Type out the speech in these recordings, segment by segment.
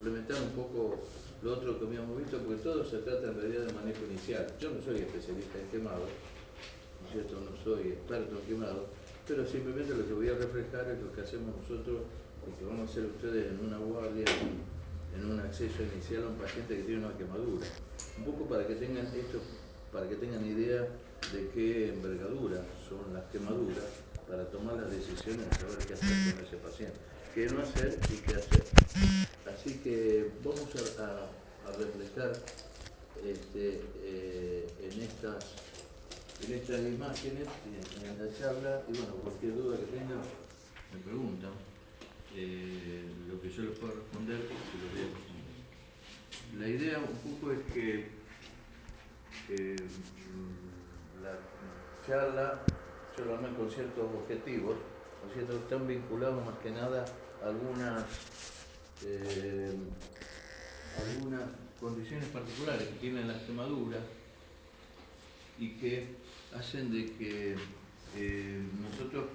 complementar un poco lo otro que habíamos visto, porque todo se trata en realidad de manejo inicial. Yo no soy especialista en quemado, ¿no es cierto? No soy experto en quemado, pero simplemente lo que voy a reflejar es lo que hacemos nosotros y que van a hacer ustedes en una guardia, en un acceso inicial a un paciente que tiene una quemadura. Un poco para que tengan esto, para que tengan idea de qué envergadura son las quemaduras, para tomar las decisiones de saber qué hacer con ese paciente, qué no hacer y qué hacer. Así que vamos a reflejar en estas imágenes, en la charla, y bueno, cualquier duda que tengan, me preguntan, lo que yo les pueda responder, se lo voy a responder. La idea un poco es que la charla, yo lo armé con ciertos objetivos, ¿no es cierto? Están vinculados más que nada a algunas condiciones particulares que tienen las quemaduras y que hacen de que nosotros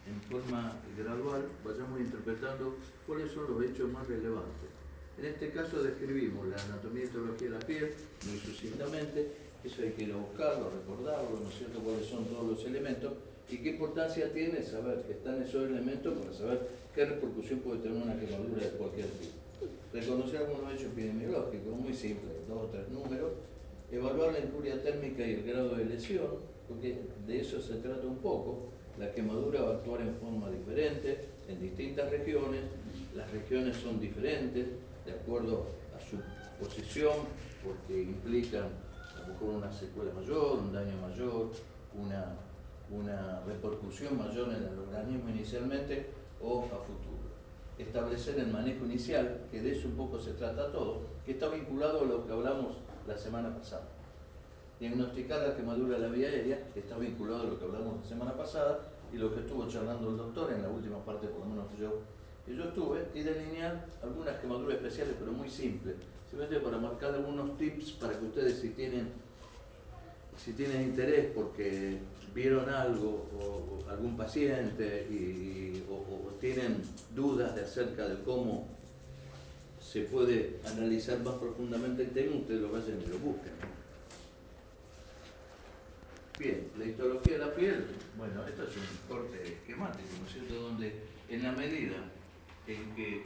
en forma gradual vayamos interpretando cuáles son los hechos más relevantes. En este caso describimos la anatomía y histología de la piel muy sucintamente, eso hay que ir a buscarlo, recordarlo, ¿no es cierto?, cuáles son todos los elementos y qué importancia tiene saber que están esos elementos para saber qué repercusión puede tener una quemadura de cualquier tipo. Reconocer algunos hechos epidemiológicos, muy simples, 2 o 3 números, evaluar la injuria térmica y el grado de lesión, porque de eso se trata un poco. La quemadura va a actuar en forma diferente en distintas regiones, las regiones son diferentes de acuerdo a su posición, porque implican a lo mejor una secuela mayor, un daño mayor, una repercusión mayor en el organismo inicialmente o a futuro. Establecer el manejo inicial, que de eso un poco se trata todo, que está vinculado a lo que hablamos la semana pasada. Diagnosticar la quemadura de la vía aérea está vinculado a lo que hablamos la semana pasada y lo que estuvo charlando el doctor en la última parte, por lo menos que yo estuve, y delinear algunas quemaduras especiales, pero muy simples, simplemente para marcar algunos tips para que ustedes si tienen interés porque vieron algo o algún paciente o tienen dudas acerca de cómo se puede analizar más profundamente el tema, ustedes lo vayan y lo busquen. Bien, la histología de la piel, bueno, esto es un corte esquemático, ¿no es cierto?, donde en la medida en que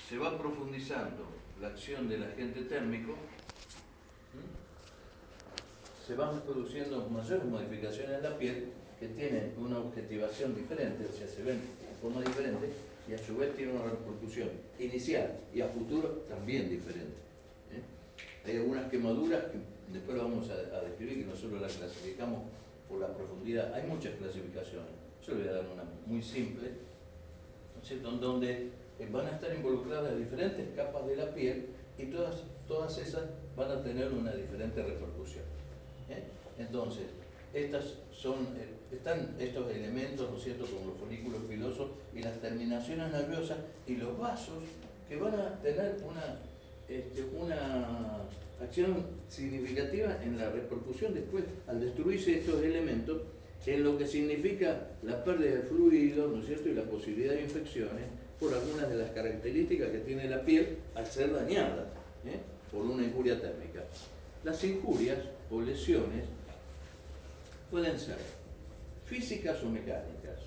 se va profundizando la acción del agente térmico, se van produciendo mayores modificaciones en la piel que tienen una objetivación diferente, o sea, se ven de forma diferente y a su vez tienen una repercusión inicial y a futuro también diferente. Hay algunas quemaduras que después lo vamos a describir, que nosotros las clasificamos por la profundidad. Hay muchas clasificaciones. Yo le voy a dar una muy simple, ¿no es cierto?, en donde van a estar involucradas diferentes capas de la piel y todas esas van a tener una diferente repercusión. Entonces, están estos elementos, ¿no es cierto?, como los folículos pilosos y las terminaciones nerviosas y los vasos que van a tener una acción significativa en la repercusión después, al destruirse estos elementos, en lo que significa la pérdida de fluidos, ¿no es cierto?, y la posibilidad de infecciones por algunas de las características que tiene la piel al ser dañada por una injuria térmica. Las injurias o lesiones pueden ser físicas o mecánicas,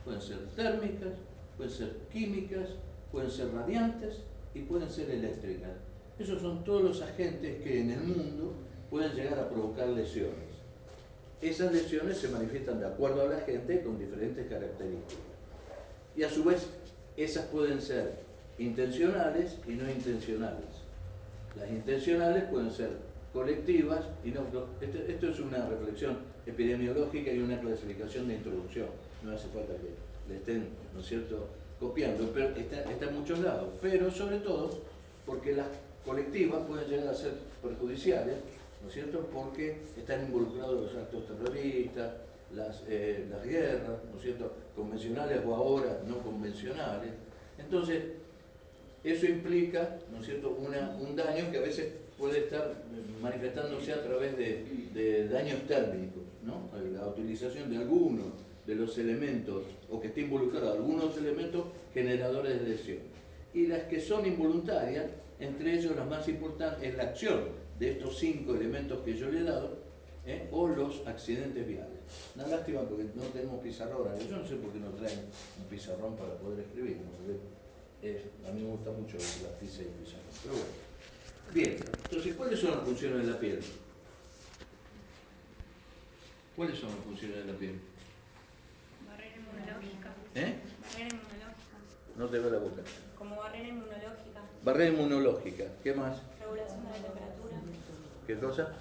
pueden ser térmicas, pueden ser químicas, pueden ser radiantes y pueden ser eléctricas. Esos son todos los agentes que en el mundo pueden llegar a provocar lesiones. Esas lesiones se manifiestan de acuerdo al agente con diferentes características. Y a su vez, esas pueden ser intencionales y no intencionales. Las intencionales pueden ser colectivas y no. Esto es una reflexión epidemiológica y una clasificación de introducción. No hace falta que le estén, ¿no es cierto?, copiando, pero está en muchos lados. Pero sobre todo porque las colectivas pueden llegar a ser perjudiciales, ¿no es cierto?, porque están involucrados los actos terroristas, las guerras, ¿no es cierto?, convencionales o ahora no convencionales. Entonces, eso implica, ¿no es cierto?, un daño que a veces puede estar manifestándose a través de daños térmicos, ¿no?, la utilización de algunos de los elementos, o que esté involucrado algunos elementos generadores de lesión. Y las que son involuntarias entre ellos la más importante es la acción de estos 5 elementos que yo le he dado, o los accidentes viales. Una lástima porque no tenemos pizarrón, yo no sé por qué no traen un pizarrón para poder escribir, ¿no? Porque a mí me gusta mucho la pizza y el pizarrón, pero bueno. Bien, entonces, ¿cuáles son las funciones de la piel? ¿Cuáles son las funciones de la piel? Barrera inmunológica. Barrera inmunológica. No te veo la boca. Como barrera inmunológica. Barrera inmunológica, ¿qué más? Regulación de la temperatura. ¿Qué cosa?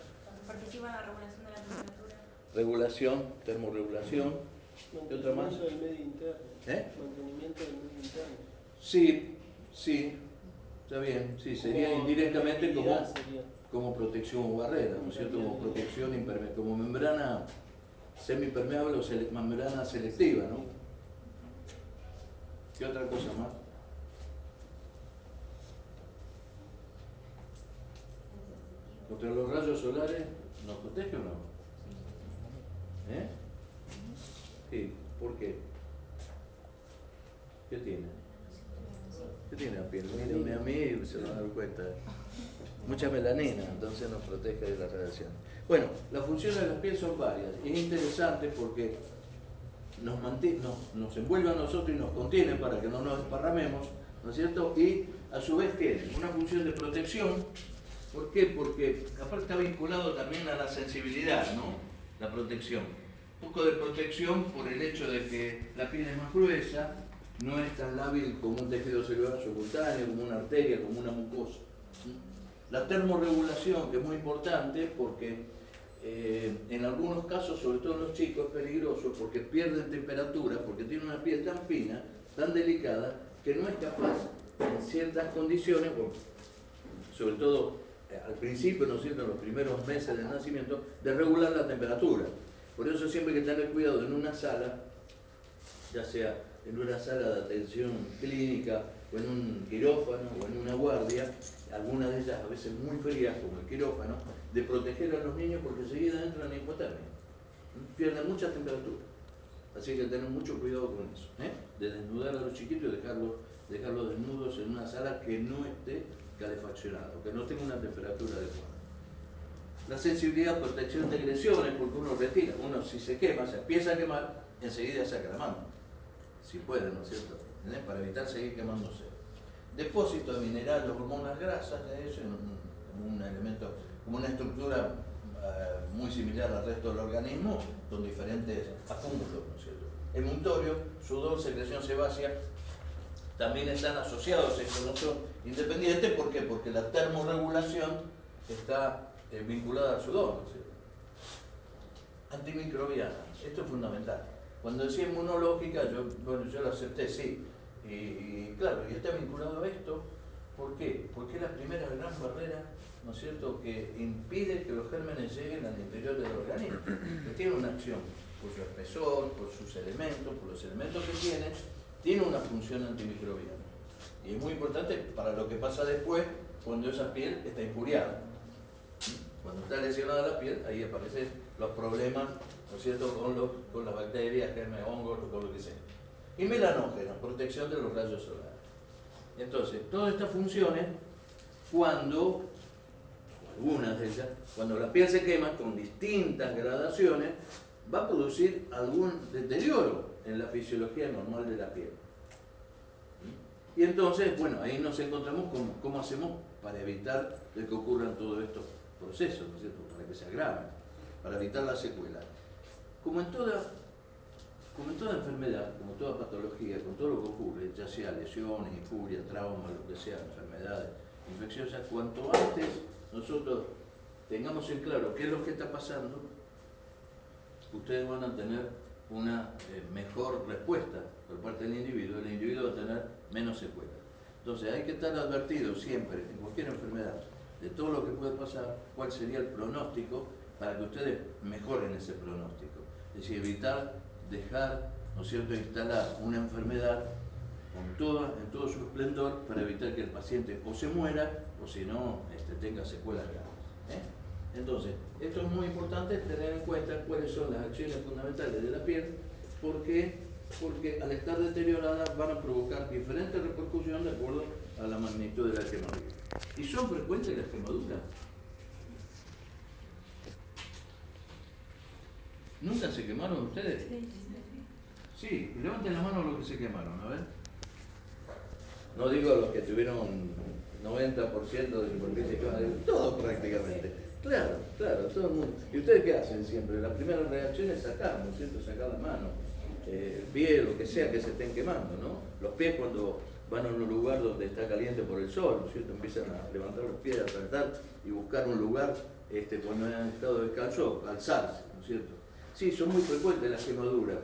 Participa en la regulación de la temperatura. Regulación, termorregulación. ¿Qué otra más? Mantenimiento del medio interno. Mantenimiento del medio interno. Sí, sí, está bien, sí, sería indirectamente como protección o barrera, ¿no es cierto? Como protección impermeable, como membrana semipermeable o membrana selectiva, ¿no? ¿Qué otra cosa más? ¿Contra los rayos solares nos protege o no? Sí, ¿por qué? ¿Qué tiene? ¿Qué tiene la piel? Mírenme a mí y se van a dar cuenta. Mucha melanina, entonces nos protege de la radiación. Bueno, las funciones de la piel son varias. Y es interesante porque nos envuelve a nosotros y nos contiene para que no nos desparramemos, ¿no es cierto? Y a su vez tiene una función de protección. ¿Por qué? Porque aparte está vinculado también a la sensibilidad, ¿no? La protección. Un poco de protección por el hecho de que la piel es más gruesa, no es tan lábil como un tejido celular subcutáneo, como una arteria, como una mucosa. La termorregulación, que es muy importante porque en algunos casos, sobre todo en los chicos, es peligroso porque pierden temperatura, porque tienen una piel tan fina, tan delicada, que no es capaz en ciertas condiciones, sobre todo al principio, ¿no es cierto?, en los primeros meses del nacimiento, de regular la temperatura. Por eso siempre hay que tener cuidado en una sala, ya sea en una sala de atención clínica, o en un quirófano, o en una guardia, algunas de ellas a veces muy frías, como el quirófano, de proteger a los niños porque enseguida entran en hipotermia. Pierden mucha temperatura. Así que tener mucho cuidado con eso, de desnudar a los chiquitos y dejarlos desnudos en una sala que no esté calefaccionada, que no tenga una temperatura adecuada. La sensibilidad, protección de agresiones, porque uno retira, uno si se quema, se empieza a quemar, enseguida saca la mano, si puede, ¿no es cierto?, para evitar seguir quemándose. Depósito de minerales, hormonas grasas, eso es un elemento, como una estructura muy similar al resto del organismo, con diferentes acúmulos, ¿no es cierto? Emuntorio, sudor, secreción sebácea, también están asociados, estos no son independientes, ¿por qué? Porque la termorregulación está vinculada al sudor, ¿no es cierto? Antimicrobiana, esto es fundamental. Cuando decía inmunológica, yo lo acepté, sí, y claro, y está vinculado a esto, ¿por qué? Porque es la primera gran barrera, ¿no es cierto?, que impide que los gérmenes lleguen al interior del organismo, que tiene una acción por su espesor, por sus elementos, por los elementos que tiene una función antimicrobiana. Y es muy importante para lo que pasa después cuando esa piel está injuriada. Cuando está lesionada la piel, ahí aparecen los problemas, ¿no es cierto?, con las bacterias, gérmenes, hongos, con lo que sea. Y melanógenos, protección de los rayos solares. Entonces, todas estas funciones, cuando, o algunas de ellas, cuando la piel se quema con distintas gradaciones, va a producir algún deterioro en la fisiología normal de la piel. Y entonces, bueno, ahí nos encontramos con cómo hacemos para evitar que ocurran todos estos procesos, ¿no es cierto?, para que se agraven, para evitar la secuela. Como en toda enfermedad, como toda patología, con todo lo que ocurre, ya sea lesiones, injuria, trauma, lo que sea, enfermedades infecciosas, cuanto antes nosotros tengamos en claro qué es lo que está pasando, ustedes van a tener una mejor respuesta por parte del individuo, el individuo va a tener menos secuelas. Entonces hay que estar advertidos siempre, en cualquier enfermedad, de todo lo que puede pasar, cuál sería el pronóstico para que ustedes mejoren ese pronóstico. Es decir, evitar dejar, ¿no es cierto?, instalar una enfermedad en todo su esplendor para evitar que el paciente o se muera o si no tenga secuelas graves. Entonces, esto es muy importante tener en cuenta cuáles son las acciones fundamentales de la piel, porque al estar deterioradas van a provocar diferentes repercusiones de acuerdo a la magnitud de la quemadura. ¿Y son frecuentes las quemaduras? ¿Nunca se quemaron ustedes? Sí, levanten la mano los que se quemaron, a ver. No digo los que tuvieron 90% de superficie quemada, todos prácticamente. Claro, claro, todo el mundo. ¿Y ustedes qué hacen siempre? La primera reacción es sacar, ¿no es cierto? Sacar la mano, el pie, lo que sea que se estén quemando, ¿no? Los pies cuando van a un lugar donde está caliente por el sol, ¿no es cierto? Empiezan a levantar los pies, a saltar y buscar un lugar cuando han estado descalzos, calzarse, ¿no es cierto? Sí, son muy frecuentes las quemaduras.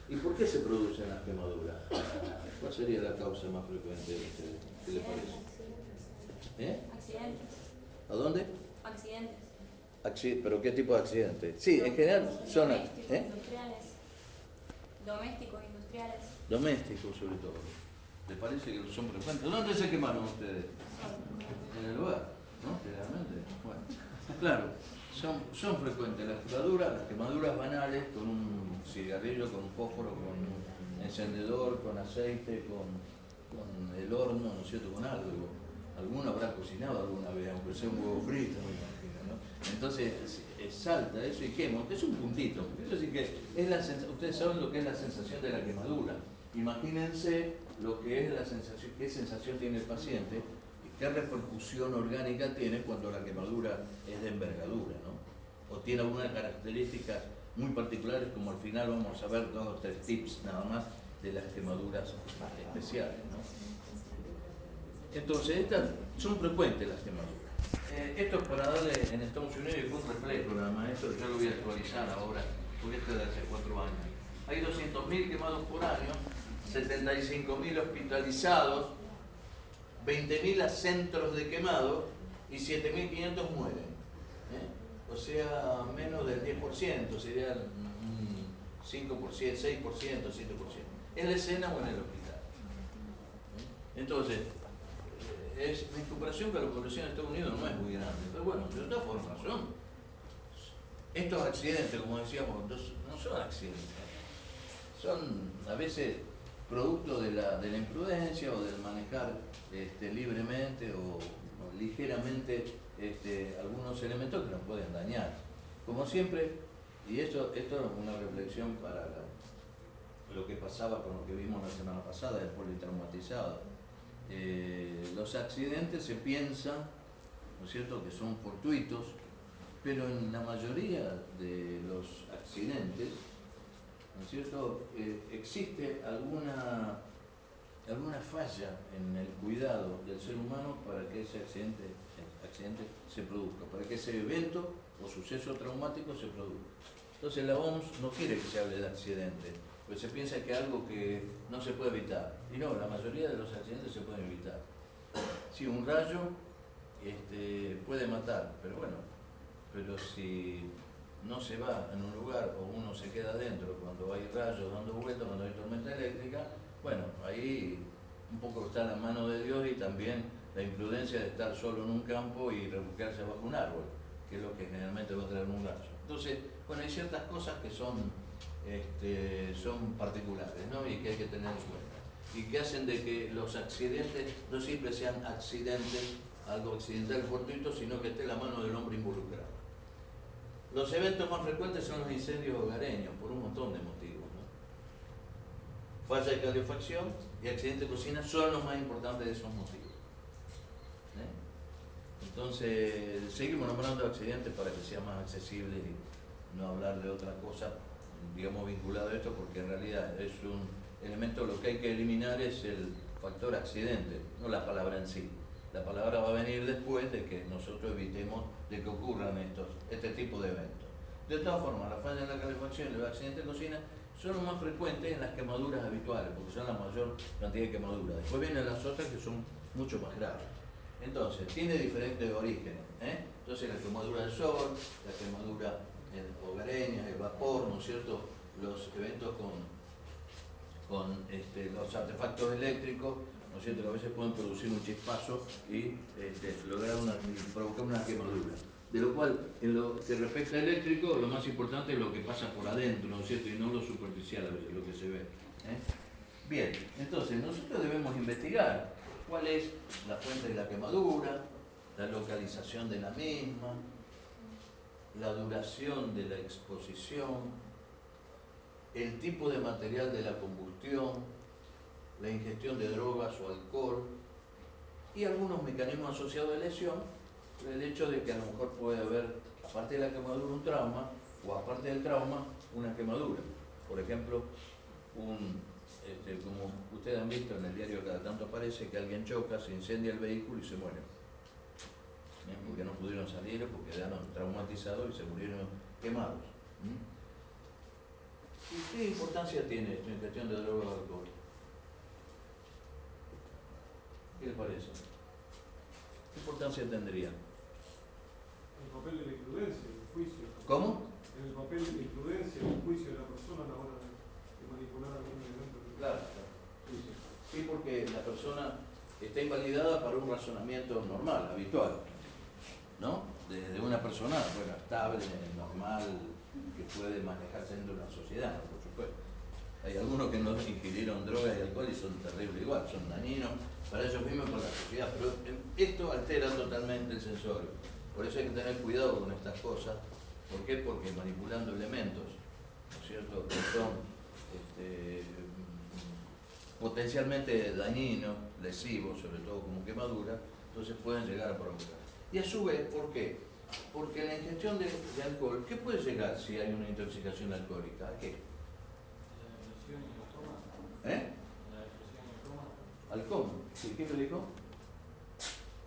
¿Y por qué se producen las quemaduras? ¿Cuál sería la causa más frecuente de ustedes? ¿Qué les parece? Accidentes. ¿A dónde? Accidentes. ¿Pero qué tipo de accidentes? Sí, en general son... Domésticos, industriales. Domésticos, industriales. Domésticos sobre todo. ¿Les parece que son frecuentes? ¿Dónde se quemaron ustedes? En el hogar, ¿no? Generalmente. Bueno, claro, son frecuentes las quemaduras banales con un cigarrillo, con un fósforo, con un encendedor, con aceite, con el horno, ¿no es cierto?, con algo. Alguno habrá cocinado alguna vez, aunque sea un huevo frito, me imagino, ¿no? Entonces salta eso y quema, es un puntito. Eso sí que es ustedes saben lo que es la sensación de la quemadura. Imagínense lo que es la sensación, qué sensación tiene el paciente y qué repercusión orgánica tiene cuando la quemadura es de envergadura, ¿no? O tiene algunas características muy particulares, como al final vamos a ver 2 o 3 tips nada más de las quemaduras especiales, ¿no? Entonces, estas son frecuentes las quemaduras. Esto es para darle en Estados Unidos, y fue un reflejo nada más, esto ya lo voy a actualizar ahora, porque esto es de hace 4 años. Hay 200.000 quemados por año, 75.000 hospitalizados, 20.000 centros de quemado y 7.500 mueren. O sea, menos del 10%, sería un 5%, 6%, 7%. ¿En la escena o en el hospital? Entonces, en comparación con la población de Estados Unidos no es muy grande, pero bueno, de todas formas estos accidentes, como decíamos, no son accidentes, son a veces producto de la imprudencia o del manejar libremente o ligeramente algunos elementos que nos pueden dañar. Como siempre, y esto es una reflexión para lo que pasaba con lo que vimos la semana pasada del politraumatizado. Los accidentes se piensa, ¿no es cierto?, que son fortuitos, pero en la mayoría de los accidentes, ¿no es cierto?, existe alguna falla en el cuidado del ser humano para que ese accidente se produzca, para que ese evento o suceso traumático se produzca. Entonces la OMS no quiere que se hable de accidente, pues se piensa que es algo que no se puede evitar. Y no, la mayoría de los accidentes se pueden evitar. Sí, un rayo puede matar, pero bueno, pero si no se va en un lugar o uno se queda adentro cuando hay rayos dando vueltas, cuando hay tormenta eléctrica, bueno, ahí un poco está la mano de Dios y también la imprudencia de estar solo en un campo y refugiarse bajo un árbol, que es lo que generalmente va a traer un rayo. Entonces, bueno, hay ciertas cosas que son particulares, ¿no?, y que hay que tener en cuenta, y que hacen de que los accidentes no siempre sean accidentes, algo accidental fortuito, sino que esté la mano del hombre involucrado. Los eventos más frecuentes son los incendios hogareños, por un montón de motivos, ¿no? Falla de calefacción y accidente de cocina son los más importantes de esos motivos. Entonces, seguimos nombrando accidentes para que sea más accesible y no hablar de otra cosa, digamos, vinculado a esto, porque en realidad es un elemento, lo que hay que eliminar es el factor accidente, no la palabra en sí. La palabra va a venir después de que nosotros evitemos de que ocurran este tipo de eventos. De todas formas, la falla en la calefacción y los accidentes de cocina son los más frecuentes en las quemaduras habituales, porque son la mayor cantidad de quemaduras. Después vienen las otras que son mucho más graves. Entonces, tiene diferentes orígenes. Entonces, la quemadura del sol, la quemadura hogareña, el vapor, ¿no es cierto?, los eventos con los artefactos eléctricos, ¿no es cierto?, que a veces pueden producir un chispazo y provocar una quemadura. De lo cual, en lo que respecta a eléctrico, lo más importante es lo que pasa por adentro, ¿no es cierto?, y no lo superficial a veces, lo que se ve. Bien, entonces nosotros debemos investigar cuál es la fuente de la quemadura, la localización de la misma, la duración de la exposición, el tipo de material de la combustión, la ingestión de drogas o alcohol y algunos mecanismos asociados de lesión, el hecho de que a lo mejor puede haber, aparte de la quemadura, un trauma, o aparte del trauma, una quemadura. Por ejemplo, como ustedes han visto en el diario, cada tanto aparece que alguien choca, se incendia el vehículo y se muere. Porque no pudieron salir, porque quedaron traumatizados y se murieron quemados. ¿Y qué importancia tiene esto en gestión de drogas o alcohol? ¿Qué les parece? ¿Qué importancia tendría? El papel de la imprudencia, el juicio. ¿Cómo? El papel de la imprudencia, el juicio de la persona a la hora de manipular algún elemento. Claro. Sí, porque la persona está invalidada para un razonamiento normal, habitual, ¿no? De una persona, bueno, estable, normal, que puede manejarse dentro de una sociedad, ¿no? Por supuesto. Hay algunos que no ingirieron drogas y alcohol y son terribles igual, son dañinos para ellos mismos y para la sociedad, pero esto altera totalmente el sensorio. Por eso hay que tener cuidado con estas cosas. ¿Por qué? Porque manipulando elementos, ¿no es cierto?, que son potencialmente dañinos, lesivos, sobre todo como quemadura, entonces pueden llegar a provocar. Y a su vez, ¿por qué? Porque la ingestión de alcohol, ¿qué puede llegar si hay una intoxicación alcohólica? ¿A qué? La depresión y el coma. ¿Eh? La depresión y el coma. Al coma. ¿Sí? ¿Qué me dijo?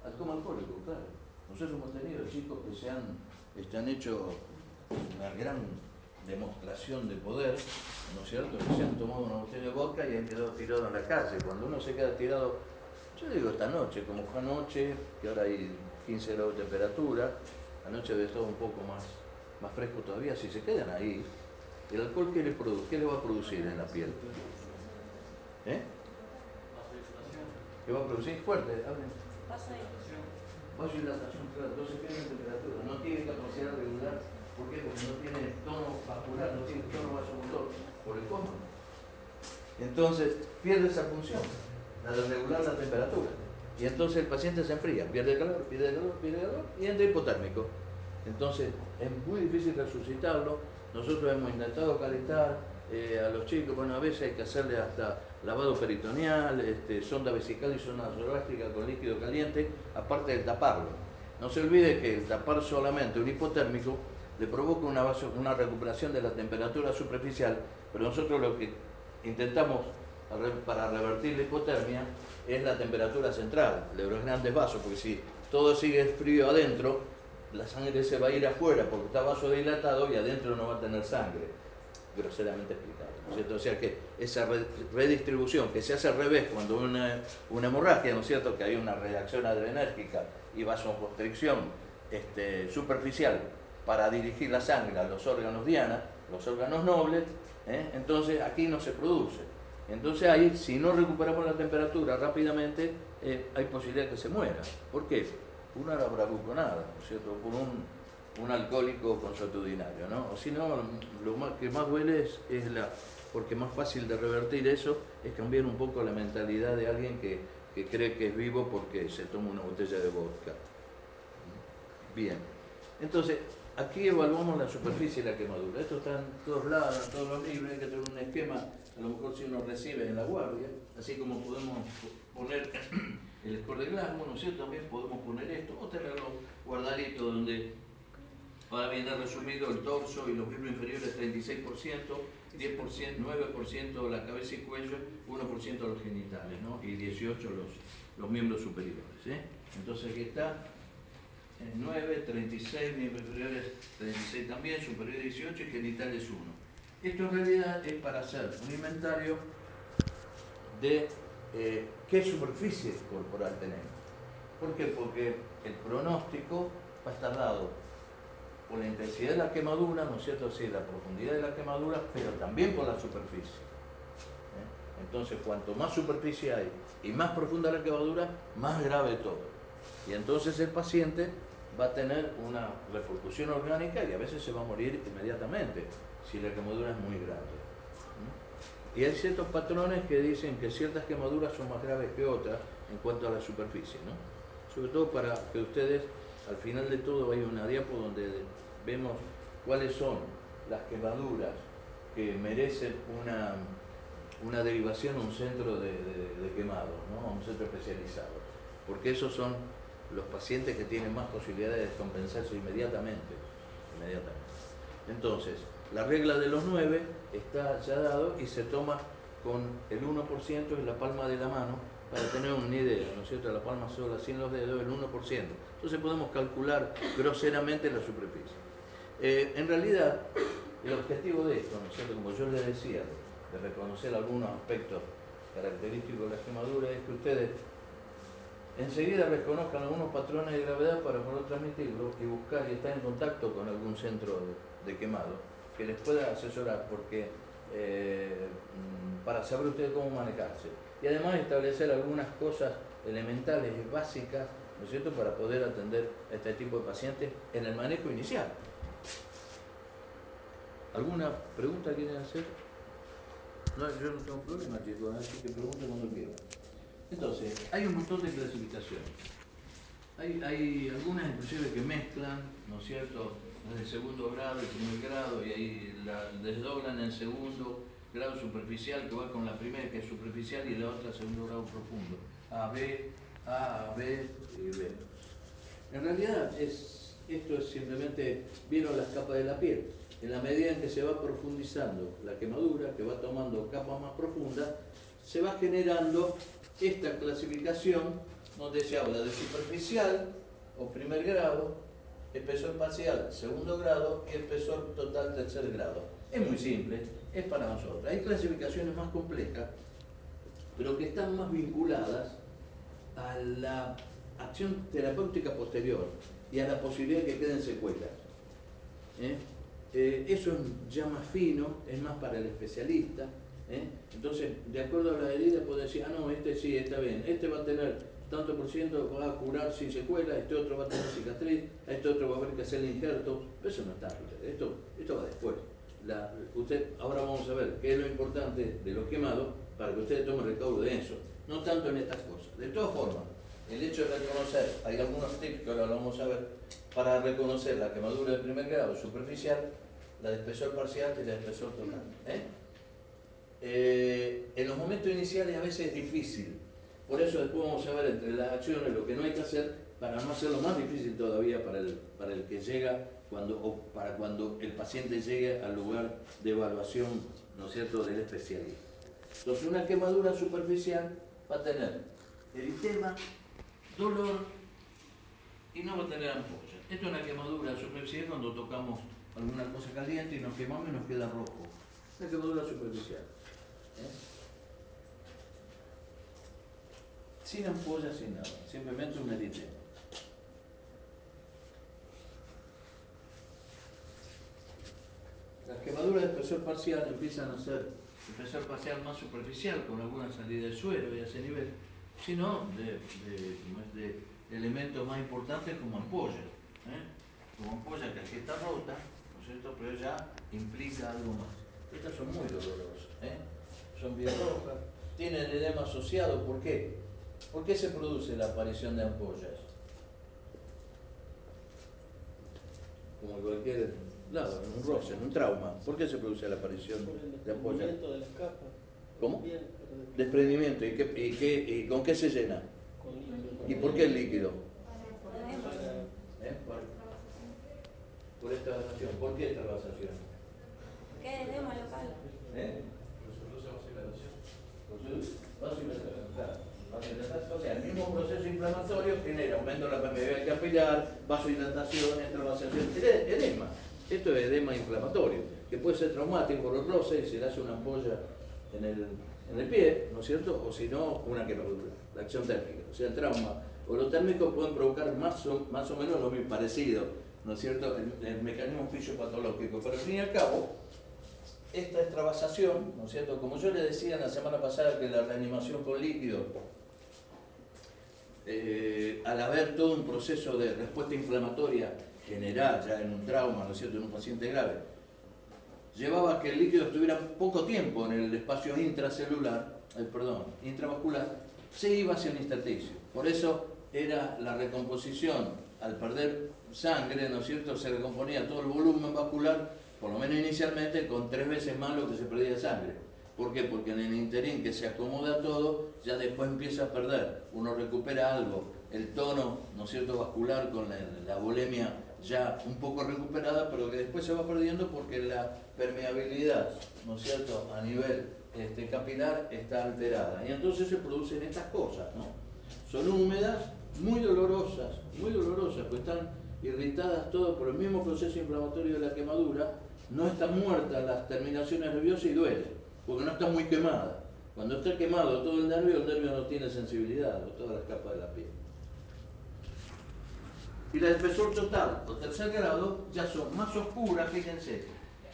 Al coma alcohólico, claro. Nosotros hemos tenido chicos que se han hecho una gran demostración de poder, ¿no es cierto?, que se han tomado una botella de vodka y han quedado tirados en la calle. Cuando uno se queda tirado, yo digo esta noche, como fue anoche, que ahora hay 15 grados de temperatura, anoche debe estar un poco más fresco todavía, si se quedan ahí, ¿el alcohol qué le va a producir en la piel? ¿Eh? ¿Qué va a producir? Fuerte, hablen. Vasodilatación, claro, entonces pierde temperatura, no tiene capacidad regular. ¿Por qué? Porque no tiene tono vascular, no tiene tono vasomotor por el coma. Entonces pierde esa función, la de regular la temperatura. Y entonces el paciente se enfría, pierde calor y entra hipotérmico. Entonces es muy difícil resucitarlo. Nosotros hemos intentado calentar a los chicos, bueno, a veces hay que hacerle hasta lavado peritoneal, sonda vesical y sonda nasogástrica con líquido caliente, aparte de taparlo. No se olvide que el tapar solamente un hipotérmico le provoca una recuperación de la temperatura superficial, pero nosotros lo que intentamos para revertir la hipotermia es la temperatura central, de los grandes vasos, porque si todo sigue frío adentro, la sangre se va a ir afuera porque está vasodilatado y adentro no va a tener sangre, groseramente explicado, ¿no es cierto? O sea que esa redistribución que se hace al revés cuando una hemorragia, ¿no es cierto?, que hay una reacción adrenérgica y vasoconstricción superficial para dirigir la sangre a los órganos diana, los órganos nobles, entonces aquí no se produce. Entonces ahí, si no recuperamos la temperatura rápidamente, hay posibilidad de que se muera. ¿Por qué? Una bravuconada, ¿no es cierto?, por un alcohólico consuetudinario, ¿no? O si no, lo que más duele porque más fácil de revertir eso es cambiar un poco la mentalidad de alguien que cree que es vivo porque se toma una botella de vodka. Bien, entonces aquí evaluamos la superficie de la quemadura. Esto está en todos lados, en todos los libros, hay que tener un esquema, a lo mejor si uno recibe en la guardia, así como podemos poner el score de Glasgow, ¿no es cierto? También podemos poner esto, o tenerlo guardadito donde ahora viene resumido el torso y los miembros inferiores 36%, 10%, 9% la cabeza y cuello, 1% los genitales, ¿no? Y 18% los miembros superiores, ¿eh? Entonces aquí está 9, 36, miembros inferiores 36 también, superior 18 y genitales 1. Esto en realidad es para hacer un inventario de qué superficie corporal tenemos. ¿Por qué? Porque el pronóstico va a estar dado por la intensidad de la quemadura, ¿no es cierto? Sí, la profundidad de la quemadura, pero también por la superficie. Entonces, cuanto más superficie hay y más profunda la quemadura, más grave todo. Y entonces el paciente va a tener una repercusión orgánica y a veces se va a morir inmediatamente si la quemadura es muy grande. Y hay ciertos patrones que dicen que ciertas quemaduras son más graves que otras, en cuanto a la superficie, ¿no? Sobre todo para que ustedes, al final de todo, hay una diapo donde vemos cuáles son las quemaduras que merecen una derivación a un centro de quemado, ¿no? A un centro especializado, porque esos son los pacientes que tienen más posibilidades de descompensarse inmediatamente. Entonces, la regla de los 9 está ya dado y se toma con el 1% en la palma de la mano para tener una idea, ¿no es cierto? La palma sola, sin los dedos, el 1%. Entonces podemos calcular groseramente la superficie. En realidad, el objetivo de esto, ¿no es cierto? Como yo les decía, de reconocer algunos aspectos característicos de la quemadura, es que ustedes enseguida reconozcan algunos patrones de gravedad para poder transmitirlo y buscar y estar en contacto con algún centro de quemado que les pueda asesorar, porque para saber ustedes cómo manejarse. Y además establecer algunas cosas elementales y básicas, ¿no es cierto?, para poder atender a este tipo de pacientes en el manejo inicial. ¿Alguna pregunta quieren hacer? No, yo no tengo problema, chicos, así que pregunten cuando quieran. Entonces, hay un montón de clasificaciones. Hay algunas inclusive que mezclan, ¿no es cierto?, el segundo grado, el primer grado, y ahí la desdoblan en segundo grado superficial, que va con la primera, que es superficial, y la otra segundo grado profundo. A, B y B. En realidad, esto es simplemente, vieron las capas de la piel. En la medida en que se va profundizando la quemadura, que va tomando capas más profundas, se va generando esta clasificación donde se habla de superficial o primer grado, espesor parcial segundo grado y espesor total tercer grado. Es muy simple, es para nosotros. Hay clasificaciones más complejas, pero que están más vinculadas a la acción terapéutica posterior y a la posibilidad de que queden secuelas. Eso es ya más fino, es más para el especialista. Entonces, de acuerdo a la herida, puede decir, ah, no, este sí, está bien, este va a tener tanto por ciento, va a curar sin secuela, este otro va a tener cicatriz, a este otro va a haber que hacer el injerto. Pero eso no está, esto va después. Ahora vamos a ver qué es lo importante de los quemados para que ustedes tomen recaudo de eso, no tanto en estas cosas. De todas formas, el hecho de reconocer, hay algunos tips que ahora lo vamos a ver, para reconocer la quemadura de primer grado superficial, la de espesor parcial y la de espesor total. En los momentos iniciales a veces es difícil, por eso después vamos a ver entre las acciones lo que no hay que hacer para no hacerlo más difícil todavía para el que llega para cuando el paciente llegue al lugar de evaluación, ¿no es cierto?, del especialista. Entonces, una quemadura superficial va a tener eritema, dolor y no va a tener ampolla. Esto es una quemadura superficial cuando tocamos alguna cosa caliente y nos quemamos y nos queda rojo. Una quemadura superficial. Sin ampolla, sin nada, simplemente un eritema. Las quemaduras de espesor parcial empiezan a ser espesor parcial más superficial, con alguna salida de suero y a ese nivel, sino de elementos más importantes como ampollas. Como ampolla que aquí está rota, ¿no es cierto?, pero ya implica algo más. Estas son muy dolorosas, son bien rojas, tienen edema asociado. ¿Por qué? ¿Por qué se produce la aparición de ampollas? Como en cualquier lado, en un roce, en un trauma. ¿Por qué se produce la aparición de ampollas? Por el desprendimiento de las capas. ¿Cómo? Desprendimiento. ¿Y con qué se llena? Con líquido. ¿Y por qué el líquido? Para Por esta vasación. ¿Por qué esta vasación? ¿qué edema local? O sea, el mismo proceso inflamatorio genera aumento de la permeabilidad capilar, vasodilatación, extravasación, edema. Esto es edema inflamatorio, que puede ser traumático por los roces, y se le hace una ampolla en el pie, ¿no es cierto? O si no, una quemadura, la acción térmica. O sea, el trauma o lo térmico pueden provocar más o menos lo mismo parecido, ¿no es cierto?, el mecanismo fisiopatológico. Pero al fin y al cabo, esta extravasación, ¿no es cierto?, como yo les decía la semana pasada, que la reanimación con líquido, al haber todo un proceso de respuesta inflamatoria general ya en un trauma, ¿no es cierto?, en un paciente grave, llevaba a que el líquido estuviera poco tiempo en el espacio intravascular, se iba hacia un intersticio. Por eso era la recomposición, al perder sangre, ¿no es cierto?, se recomponía todo el volumen vascular, por lo menos inicialmente, con 3 veces más lo que se perdía de sangre. ¿Por qué? Porque en el interín que se acomoda todo, ya después empieza a perder. Uno recupera algo, el tono, ¿no es cierto?, vascular con la volemia ya un poco recuperada, pero que después se va perdiendo porque la permeabilidad, ¿no es cierto?, a nivel capilar está alterada. Y entonces se producen estas cosas, ¿no? Son húmedas, muy dolorosas, porque están irritadas todas por el mismo proceso inflamatorio de la quemadura. No están muertas las terminaciones nerviosas y duele, porque no está muy quemada. Cuando está quemado todo el nervio no tiene sensibilidad, o todas las capas de la piel. Y la espesor total o tercer grado ya son más oscuras, fíjense.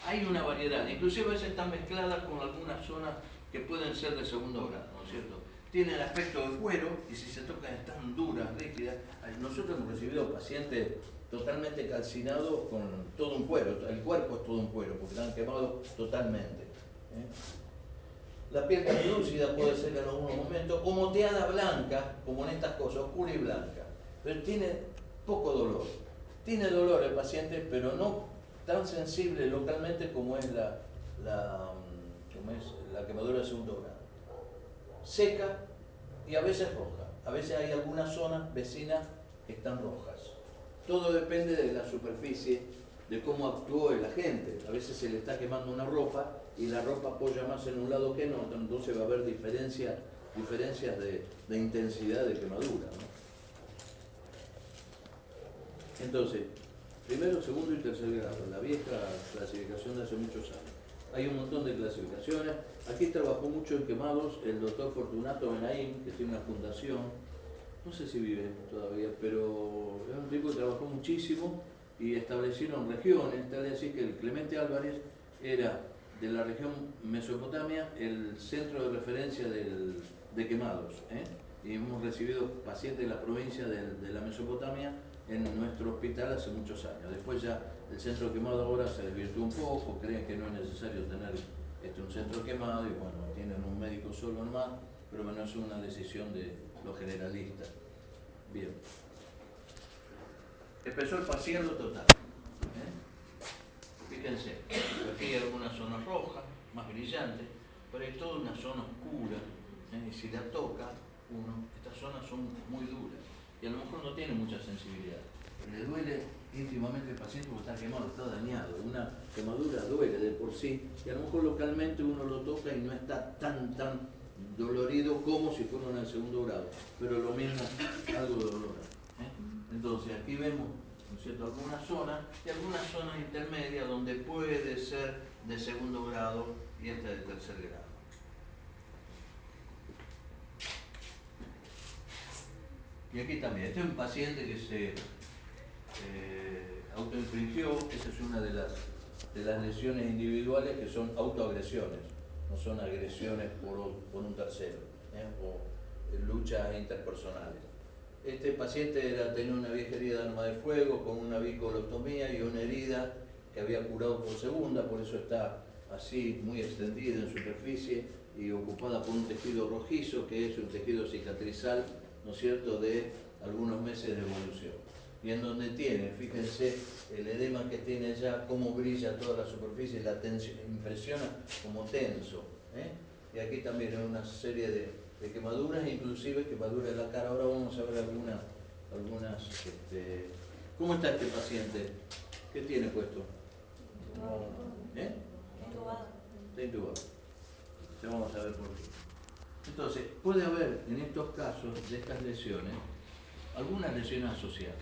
Hay una variedad, inclusive a veces están mezcladas con algunas zonas que pueden ser de segundo grado, ¿no es cierto? Tienen aspecto de cuero y si se tocan están duras, rígidas. Nosotros hemos recibido pacientes totalmente calcinados con todo un cuero, el cuerpo es todo un cuero porque están quemados totalmente. La piel translúcida puede ser en algunos momentos, o moteada blanca, como en estas cosas, oscura y blanca. Pero tiene poco dolor. Tiene dolor el paciente, pero no tan sensible localmente como es la quemadura de segundo grado. Seca y a veces roja. A veces hay algunas zonas vecinas que están rojas. Todo depende de la superficie, de cómo actuó el agente. A veces se le está quemando una ropa y la ropa apoya más en un lado que en otro, entonces va a haber diferencias de intensidad de quemadura, ¿no? Entonces, primero, segundo y tercer grado, la vieja clasificación de hace muchos años. Hay un montón de clasificaciones. Aquí trabajó mucho en quemados el doctor Fortunato Benaim, que tiene una fundación, no sé si vive todavía, pero es un tipo que trabajó muchísimo y establecieron regiones, tal y así que el Clemente Álvarez era de la región Mesopotamia el centro de referencia de quemados, y hemos recibido pacientes de la provincia de la Mesopotamia en nuestro hospital hace muchos años. Después ya el centro quemado ahora se desvirtuó un poco, creen que no es necesario tener un centro quemado y bueno, tienen un médico solo nomás, pero bueno, es una decisión de los generalistas. Bien. Espesor parcial o total. Fíjense, aquí hay algunas zonas rojas, más brillantes, pero hay toda una zona oscura, y si la toca uno, estas zonas son muy duras y a lo mejor no tiene mucha sensibilidad. Le duele íntimamente al paciente porque está quemado, está dañado. Una quemadura duele de por sí y a lo mejor localmente uno lo toca y no está tan dolorido como si fuera en el segundo grado, pero lo mismo, algo de dolor. Entonces aquí vemos, ¿no es cierto?, algunas zonas y algunas zonas intermedias donde puede ser de segundo grado y esta de tercer grado. Y aquí también, este es un paciente que se autoinfligió, esa es una de las lesiones individuales que son autoagresiones, no son agresiones por un tercero, o luchas interpersonales. Este paciente tenía una vieja herida de arma de fuego con una bicolostomía y una herida que había curado por segunda, por eso está así muy extendida en superficie y ocupada por un tejido rojizo que es un tejido cicatrizal, ¿no es cierto?, de algunos meses de evolución. Y en donde tiene, fíjense, el edema que tiene ya, cómo brilla toda la superficie, la tensión, impresiona como tenso. Y aquí también hay una serie de quemaduras, inclusive quemaduras de la cara. Ahora vamos a ver algunas. ¿Cómo está este paciente? ¿Qué tiene puesto? Intubado. Está intubado. Ya vamos a ver por qué. Entonces, puede haber en estos casos de estas lesiones algunas lesiones asociadas.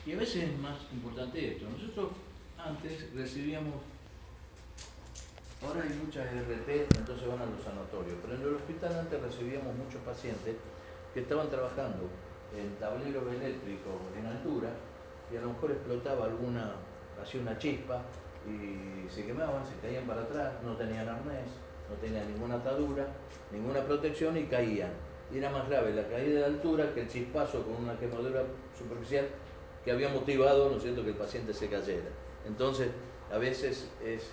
Y a veces es más importante esto. Nosotros antes recibíamos, ahora hay muchas RT, entonces van a los sanatorios, pero en el hospital antes recibíamos muchos pacientes que estaban trabajando en tableros eléctricos en altura y a lo mejor explotaba hacía una chispa y se quemaban, se caían para atrás, no tenían arnés, no tenían ninguna atadura, ninguna protección y caían. Y era más grave la caída de altura que el chispazo con una quemadura superficial que había motivado, ¿no es cierto?, que el paciente se cayera. Entonces, a veces es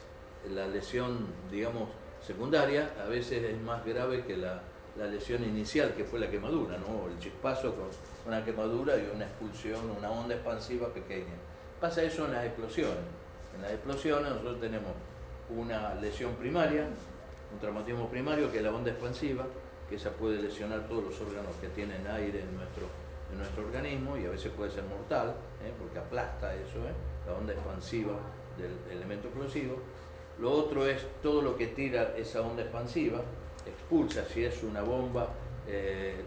la lesión, digamos, secundaria, a veces es más grave que la la lesión inicial, que fue la quemadura, ¿no? El chispazo con una quemadura y una expulsión, una onda expansiva pequeña. Pasa eso en las explosiones. En las explosiones nosotros tenemos una lesión primaria, un traumatismo primario, que es la onda expansiva, que esa puede lesionar todos los órganos que tienen aire en nuestro organismo, y a veces puede ser mortal, porque aplasta eso, la onda expansiva del elemento explosivo. Lo otro es todo lo que tira esa onda expansiva, expulsa, si es una bomba,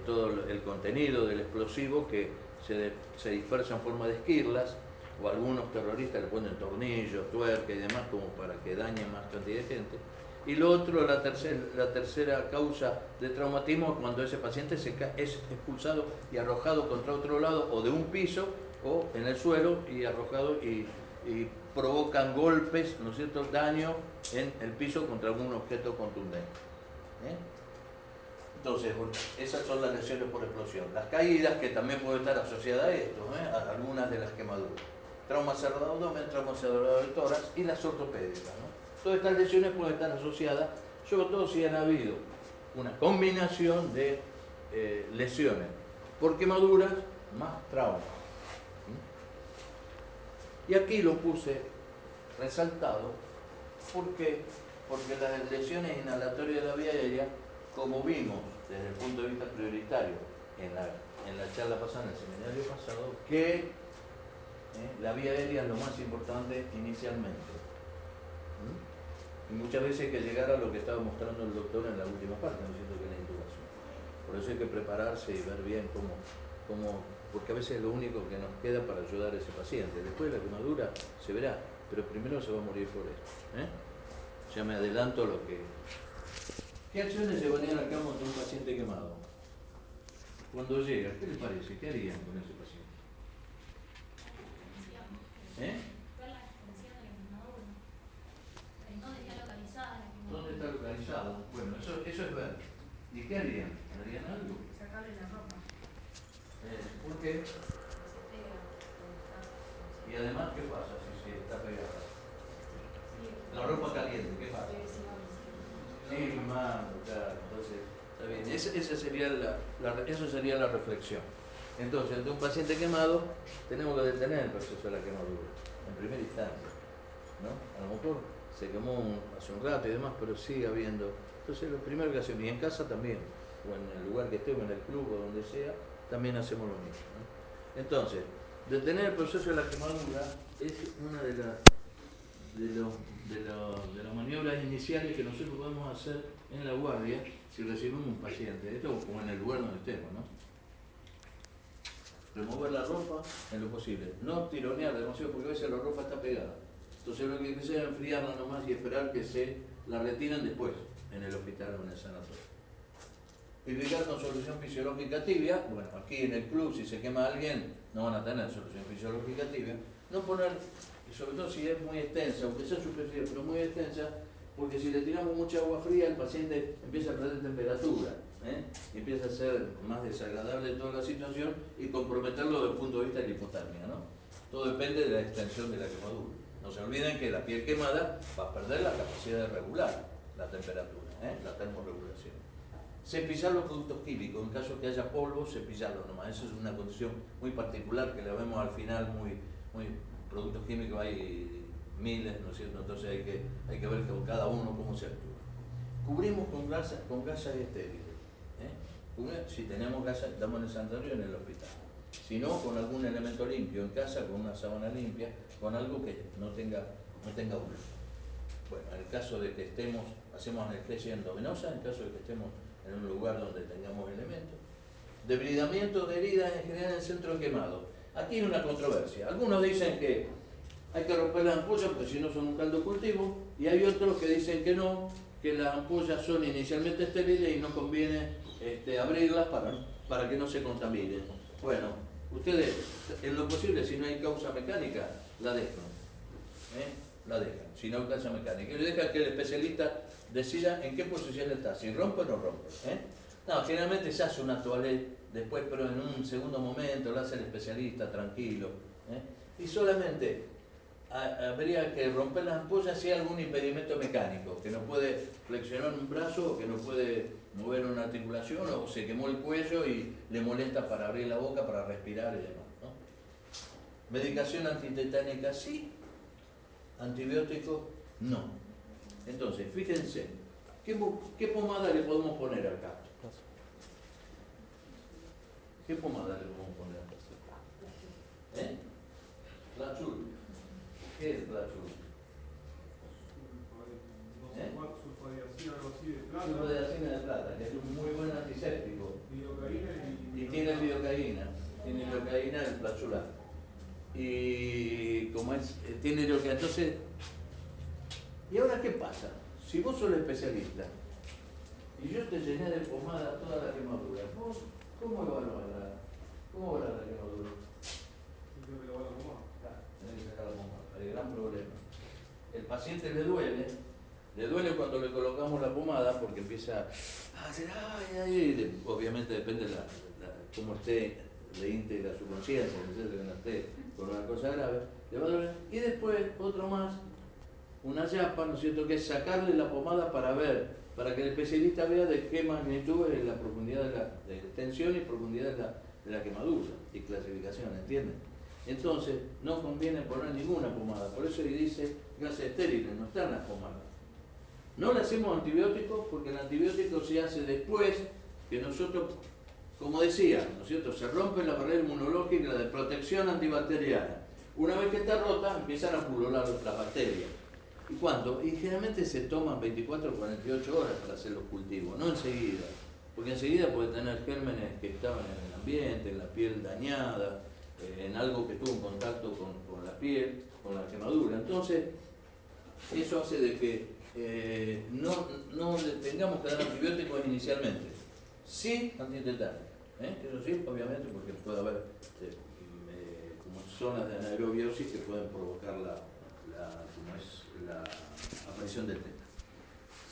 todo el contenido del explosivo, que se dispersa en forma de esquirlas, o algunos terroristas le ponen tornillos, tuerca y demás como para que dañen más cantidad de gente. Y lo otro, la tercera causa de traumatismo es cuando ese paciente es expulsado y arrojado contra otro lado, o de un piso o en el suelo, y arrojado y provocan golpes, ¿no es cierto?, daño en el piso contra algún objeto contundente. Entonces, esas son las lesiones por explosión. Las caídas, que también pueden estar asociadas a esto, a algunas de las quemaduras. Trauma cerrado de abdomen, trauma cerrado del tórax y las ortopédicas, ¿no? Todas estas lesiones pueden estar asociadas, sobre todo si han habido una combinación de lesiones por quemaduras más trauma. Y aquí lo puse resaltado, porque las lesiones inhalatorias de la vía aérea, como vimos desde el punto de vista prioritario en la charla pasada, en el seminario pasado, que la vía aérea es lo más importante inicialmente. Y muchas veces hay que llegar a lo que estaba mostrando el doctor en la última parte, ¿no es cierto?, que es la intubación. Por eso hay que prepararse y ver bien cómo, porque a veces es lo único que nos queda para ayudar a ese paciente. Después de la quemadura se verá, pero primero se va a morir por esto. Ya me adelanto lo que... ¿Qué acciones llevarían a cabo ante un paciente quemado? Cuando llega, ¿qué les parece? ¿Qué harían con ese paciente? Ver la extensión de la quemadura. ¿Dónde está localizada la quemadura? ¿Dónde está localizado? Bueno, eso es ver. ¿Y qué harían? ¿Harían algo? Sacarle la ropa. ¿Por qué? Se pega donde está. Y además, ¿qué pasa si está pegada? Sí, La ropa caliente, ¿qué pasa? se va venciendo. Sí, quemando, claro. Entonces, está bien. Eso sería la reflexión. Entonces, ante un paciente quemado, tenemos que detener el proceso de la quemadura, en primera instancia, ¿no? A lo mejor se quemó hace un rato y demás, pero sigue habiendo. Entonces, lo primero que hacemos, y en casa también, o en el lugar que estemos, en el club o donde sea, también hacemos lo mismo, ¿no? Entonces, detener el proceso de la quemadura es una de las maniobras iniciales que nosotros podemos hacer en la guardia si recibimos un paciente. Esto como en el lugar donde estemos, ¿no? Remover la ropa en lo posible. No tironear demasiado, porque a veces la ropa está pegada. Entonces lo que hay que hacer es enfriarla nomás y esperar que se la retiren después en el hospital o en el sanatorio. Irrigar con solución fisiológica tibia. Bueno, aquí en el club, si se quema alguien, no van a tener solución fisiológica tibia. No poner, y sobre todo si es muy extensa, aunque sea superficial, pero muy extensa, porque si le tiramos mucha agua fría, el paciente empieza a perder temperatura, y empieza a ser más desagradable toda la situación y comprometerlo desde el punto de vista de la hipotermia, ¿no? Todo depende de la extensión de la quemadura. No se olviden que la piel quemada va a perder la capacidad de regular la temperatura, la termorregulación. Cepillar los productos químicos, en caso que haya polvo, cepillarlo nomás. Eso es una condición muy particular que la vemos al final, muy productos químicos hay miles, ¿no es cierto? Entonces hay que ver con cada uno cómo se actúa. Cubrimos con gasas estériles. Si tenemos gasas, estamos en el sanatorio o en el hospital. Si no, con algún elemento limpio en casa, con una sábana limpia, con algo que no tenga uso. Bueno, en el caso de que hacemos anestesia endovenosa, en caso de que estemos en un lugar donde tengamos elementos. Debridamiento de heridas en general en el centro quemado. Aquí hay una controversia. Algunos dicen que hay que romper las ampollas porque si no son un caldo cultivo, y hay otros que dicen que no, que las ampollas son inicialmente estériles y no conviene abrirlas para que no se contaminen. Bueno, ustedes, en lo posible, si no hay causa mecánica, la dejan. La dejan, si no hay causa mecánica. Y dejan que el especialista decida en qué posición está, si rompe o no rompe. No, generalmente se hace una toalete después, pero en un segundo momento lo hace el especialista tranquilo. Y solamente habría que romper las ampollas si hay algún impedimento mecánico, que no puede flexionar un brazo o que no puede mover una articulación o se quemó el cuello y le molesta para abrir la boca, para respirar y demás, ¿no? Medicación antitetánica sí, antibióticos no. Entonces, fíjense, ¿qué pomada le podemos poner acá? ¿Qué pomada le podemos poner acá? ¿Eh? Flachul. ¿Qué es Flachul? Sulfadiacina, algo así de plata. Sulfadiacina de plata, que es un muy buen antiséptico. Lidocaína Y tiene lidocaína el Flachular. Y como es, tiene lidocaína, entonces, ¿y ahora qué pasa? Si vos sos el especialista y yo te llené de pomada toda la quemadura, ¿vos cómo evaluás la quemadura? Tengo que lavar la pomada. Tenés que sacar la pomada, hay gran problema. El paciente le duele cuando le colocamos la pomada porque empieza a hacer obviamente depende de cómo esté, le íntegra su conciencia, que no esté con una cosa grave, le va a doler. Y después otro más, una yapa, ¿no es cierto?, que es sacarle la pomada para que el especialista vea de qué magnitud es la profundidad de extensión y profundidad de la quemadura y clasificación, ¿entienden? Entonces, no conviene poner ninguna pomada, por eso dice gases estériles, no están las pomadas. No le hacemos antibióticos porque el antibiótico se hace después que nosotros, como decía, ¿no es cierto?, se rompe la barrera inmunológica, la de protección antibacteriana. Una vez que está rota, empiezan a pulular las bacterias. ¿Y cuánto? Y generalmente se toman 24 o 48 horas para hacer los cultivos, no enseguida. Porque enseguida puede tener gérmenes que estaban en el ambiente, en la piel dañada, en algo que tuvo un contacto con la piel, con la quemadura. Entonces, eso hace de que no le tengamos que dar antibióticos inicialmente. Sí, antitetánicos. Eso sí, obviamente, porque puede haber como zonas de anaerobiosis que pueden provocar la aparición del tétano.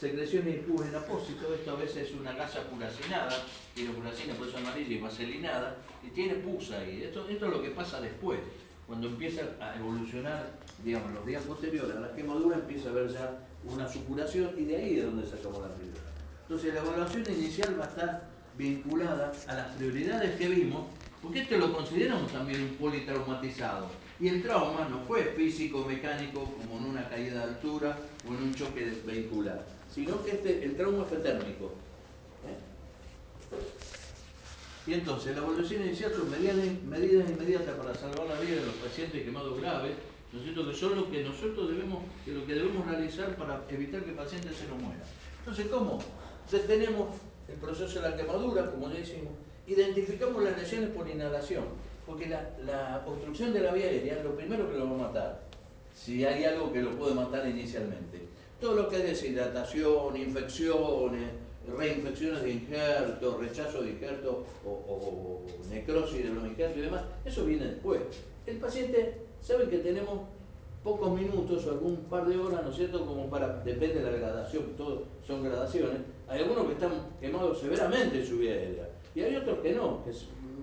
Secreción y pus en apósito, esto a veces es una gasa puracinada, tiene puracina, por eso amarilla y vaselinada, y tiene pus ahí. Esto es lo que pasa después, cuando empieza a evolucionar, digamos, los días posteriores a la quemadura, empieza a haber ya una supuración y de ahí es donde sacamos la antibiótica. Entonces la evaluación inicial va a estar vinculada a las prioridades que vimos, porque esto lo consideramos también un politraumatizado. Y el trauma no fue físico, mecánico, como en una caída de altura o en un choque vehicular, sino que el trauma fue térmico. Y entonces la evaluación inicial son medidas inmediatas para salvar la vida de los pacientes quemados graves, ¿no es cierto?, que son lo que nosotros debemos realizar para evitar que el paciente se nos muera. Entonces, ¿cómo? Detenemos el proceso de la quemadura, como ya hicimos, identificamos las lesiones por inhalación, porque la obstrucción de la vía aérea es lo primero que lo va a matar, si hay algo que lo puede matar inicialmente. Todo lo que es deshidratación, infecciones, reinfecciones de injertos, rechazo de injertos o necrosis de los injertos y demás, eso viene después. El paciente sabe que tenemos pocos minutos o algún par de horas, ¿no es cierto?, como depende de la gradación, todos son gradaciones. Hay algunos que están quemados severamente en su vía aérea y hay otros que no, que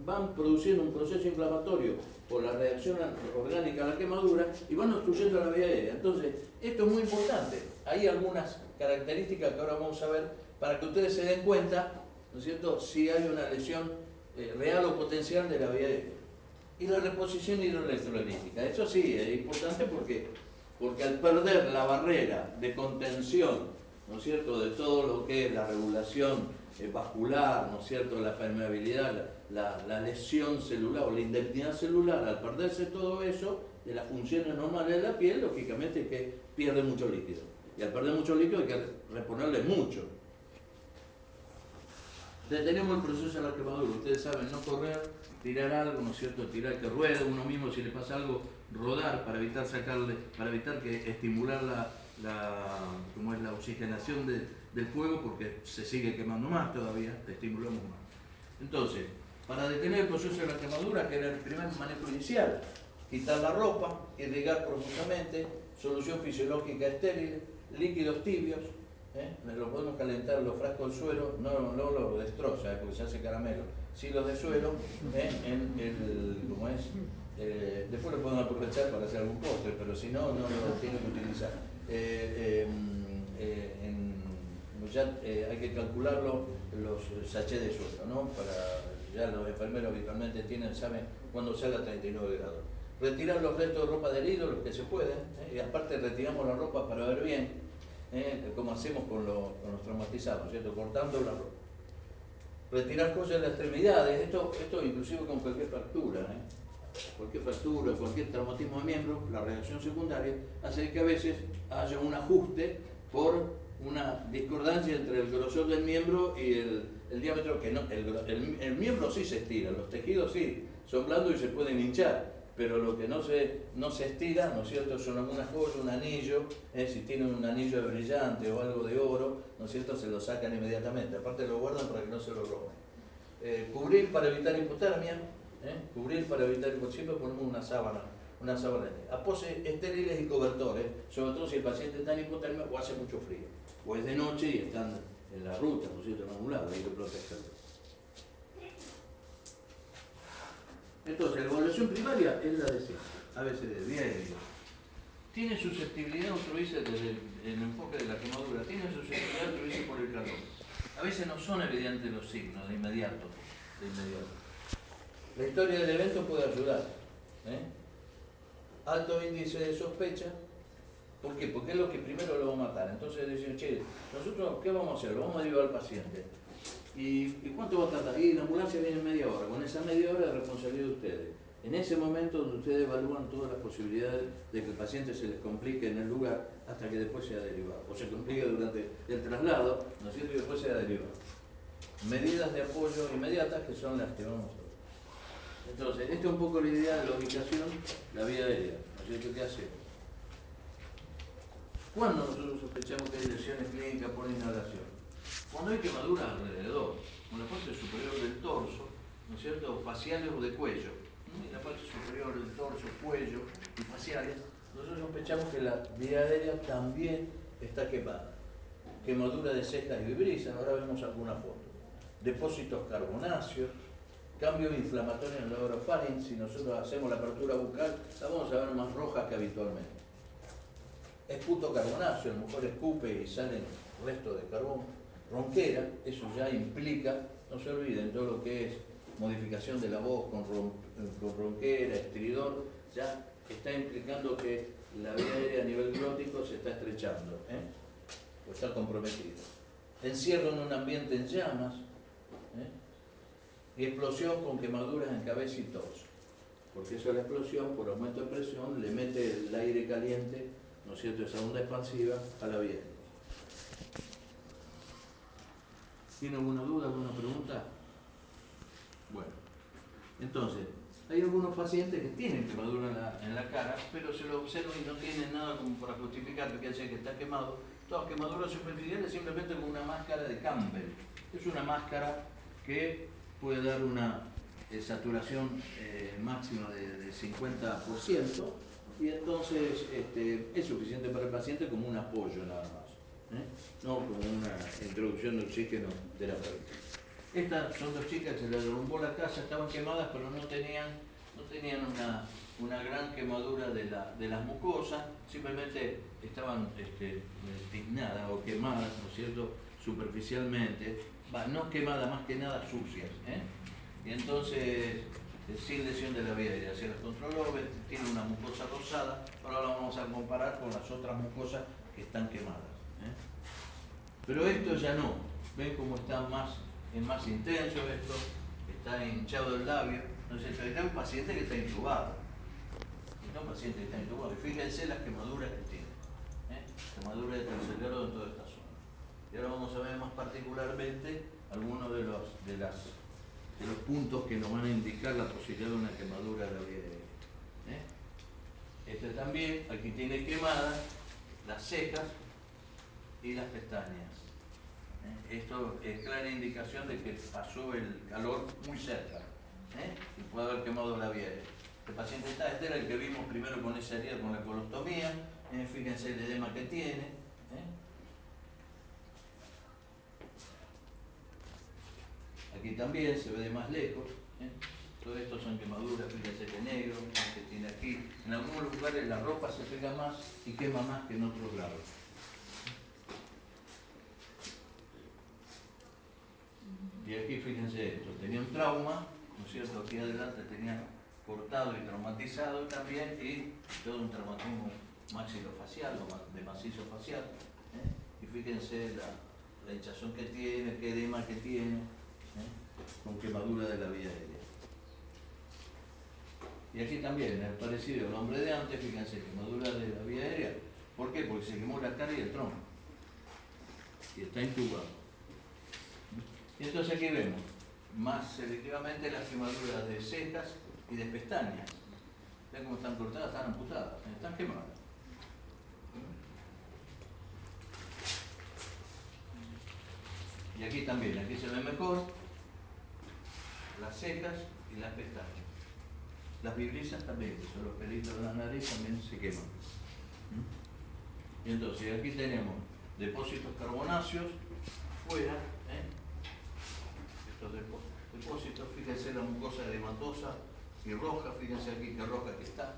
van produciendo un proceso inflamatorio por la reacción orgánica a la quemadura y van obstruyendo la vía aérea. Entonces, esto es muy importante. Hay algunas características que ahora vamos a ver para que ustedes se den cuenta, ¿no es cierto?, si hay una lesión real o potencial de la vía aérea. Y la reposición hidroelectrolítica. Eso sí, es importante porque al perder la barrera de contención, ¿no es cierto?, de todo lo que es la regulación vascular, ¿no es cierto?, la permeabilidad, la lesión celular o la indemnidad celular, al perderse todo eso de las funciones normales de la piel, lógicamente es que pierde mucho líquido. Y al perder mucho líquido hay que reponerle mucho. Detenemos el proceso de la quemadura. Ustedes saben, no correr, tirar algo, ¿no es cierto?, tirar que ruede uno mismo, si le pasa algo, rodar para evitar que estimular como es la oxigenación del fuego, porque se sigue quemando más todavía, estimulamos más. Entonces, para detener el proceso de la quemadura, que era el primer manejo inicial, quitar la ropa, irrigar profusamente, solución fisiológica estéril, líquidos tibios, lo podemos calentar los frascos de suero, no lo destroza porque se hace caramelo, sí los de suero, Después lo pueden aprovechar para hacer algún postre, pero si no, no lo tienen que utilizar. Ya hay que calcularlo los sachets de suelo, ¿no? Ya los enfermeros habitualmente saben cuando sale a 39 grados. Retirar los restos de ropa de herido, los que se pueden, y aparte retiramos la ropa para ver bien, como hacemos con los traumatizados, ¿cierto? Cortando la ropa. Retirar cosas de las extremidades, esto inclusive con cualquier fractura, cualquier fractura, cualquier traumatismo de miembro, la reacción secundaria hace que a veces haya un ajuste por una discordancia entre el grosor del miembro y el diámetro, que no, el miembro sí se estira, los tejidos sí, son blandos y se pueden hinchar, pero lo que no se estira, ¿no es cierto?, son algunas joyas, un anillo, si tienen un anillo de brillante o algo de oro, ¿no es cierto?, se lo sacan inmediatamente, aparte lo guardan para que no se lo roben. Cubrir para evitar hipotermia, cubrir para evitar hipotermia, siempre ponemos una sábana. Aposes estériles y cobertores, sobre todo si el paciente está en hipotermia o hace mucho frío, o es de noche y están en la ruta, ¿no es cierto?, en algún lado, hay que protegerlo. Entonces, la evaluación primaria es la de siempre, ABCD, vía aérea. Tiene susceptibilidad, otro dice desde el enfoque de la quemadura, tiene susceptibilidad, otro dice por el calor. A veces no son evidentes los signos de inmediato. La historia del evento puede ayudar. Alto índice de sospecha. ¿Por qué? Porque es lo que primero lo va a matar. Entonces dicen, che, nosotros, ¿qué vamos a hacer? Lo vamos a llevar al paciente. ¿Y cuánto va a tardar? Y la ambulancia viene en media hora. Con esa media hora es responsabilidad de ustedes. En ese momento donde ustedes evalúan todas las posibilidades de que el paciente se les complique en el lugar hasta que después sea derivado. O se complique durante el traslado, ¿no es cierto? Y después sea derivado. Medidas de apoyo inmediatas que son las que vamos a ver. Entonces, esta es un poco la idea de la ubicación, la vía aérea, ¿no es cierto? ¿Qué hacemos? ¿Cuándo nosotros sospechamos que hay lesiones clínicas por inhalación? Cuando hay quemaduras alrededor, en la parte superior del torso, ¿no es cierto?, faciales o de cuello. En la parte superior del torso, cuello y faciales, nosotros sospechamos que la vía aérea también está quemada. Quemadura de cejas y brisa, ahora vemos alguna foto. Depósitos carbonáceos, cambio inflamatorio en la orofaringe, si nosotros hacemos la apertura bucal, la vamos a ver más roja que habitualmente. Esputo carbonáceo, a lo mejor escupe y salen restos de carbón. Ronquera, eso ya implica, no se olviden, todo lo que es modificación de la voz con ronquera, estridor, ya está implicando que la vía aérea a nivel glótico se está estrechando, o está comprometida. Encierro en un ambiente en llamas, y explosión con quemaduras en cabeza y torso. Porque eso es la explosión, por aumento de presión, le mete el aire caliente, ¿no es cierto?, esa onda expansiva a la vía. ¿Tiene alguna duda, alguna pregunta? Bueno, entonces, hay algunos pacientes que tienen quemadura en la cara, pero se lo observan y no tienen nada como para justificar que está quemado. Todas quemaduras superficiales simplemente con una máscara de Campbell. Es una máscara que puede dar una saturación máxima de 50%, y entonces es suficiente para el paciente como un apoyo nada más, no como una introducción de oxígeno terapéutico. Estas son dos chicas que se les derrumbó la casa, estaban quemadas, pero no tenían una gran quemadura de las mucosas, simplemente estaban tiznadas o quemadas, ¿no es cierto?, superficialmente, no quemadas, más que nada sucias, y entonces sin lesión de la vía aérea. Se las controló, tiene una mucosa rosada, ahora la vamos a comparar con las otras mucosas que están quemadas. Pero esto ya no, ven cómo está es más intenso esto, está hinchado el labio, entonces está un paciente que está intubado. Y fíjense las quemaduras que tiene, quemaduras de tercer grado en toda esta zona. Y ahora vamos a ver más particularmente algunos de los puntos que nos van a indicar la posibilidad de una quemadura de la vía aérea. Este también, aquí tiene quemadas las cejas y las pestañas. Esto es clara indicación de que pasó el calor muy cerca, y puede haber quemado la vía aérea. El paciente este era el que vimos primero con esa herida con la colostomía, fíjense el edema que tiene. Aquí también se ve de más lejos. Todo esto son quemaduras, fíjense que negro, que tiene aquí. En algunos lugares la ropa se pega más y quema más que en otros lados. Y aquí fíjense esto, tenía un trauma, ¿no es cierto? Aquí adelante tenía cortado y traumatizado también, y todo un traumatismo maxilofacial o de macizo facial. Y fíjense la hinchazón que tiene, qué edema que tiene, con quemadura de la vía aérea. Y aquí también es parecido al hombre de antes, fíjense, quemadura de la vía aérea. ¿Por qué? Porque se quemó la cara y el tronco. Y está intubado. Y entonces aquí vemos más selectivamente las quemaduras de cejas y de pestañas. ¿Ven cómo están cortadas? Están amputadas, están quemadas. Y aquí también, aquí se ve mejor las cejas y las pestañas. Las vibrisas también, que son los pelitos de la nariz, también se queman. Y entonces aquí tenemos depósitos carbonáceos fuera, estos depósitos, fíjense la mucosa edematosa y roja, fíjense aquí qué roja que está.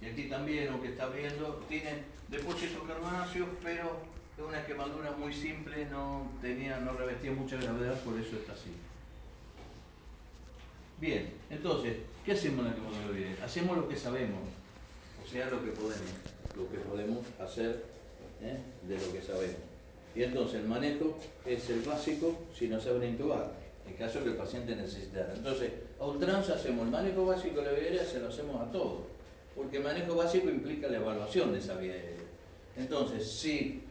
Y aquí también lo que está viendo tiene depósitos carbonáceos, pero es una quemadura muy simple, no revestía mucha gravedad, por eso está así. Bien, entonces, ¿qué hacemos en la quemadura de vía aérea? Hacemos lo que sabemos, o sea, lo que podemos hacer de lo que sabemos. Y entonces el manejo es el básico si no saben intubar, en caso que el paciente necesitara. Entonces, a ultranza hacemos el manejo básico de la vía aérea, se lo hacemos a todos, porque el manejo básico implica la evaluación de esa vía aérea. Entonces, si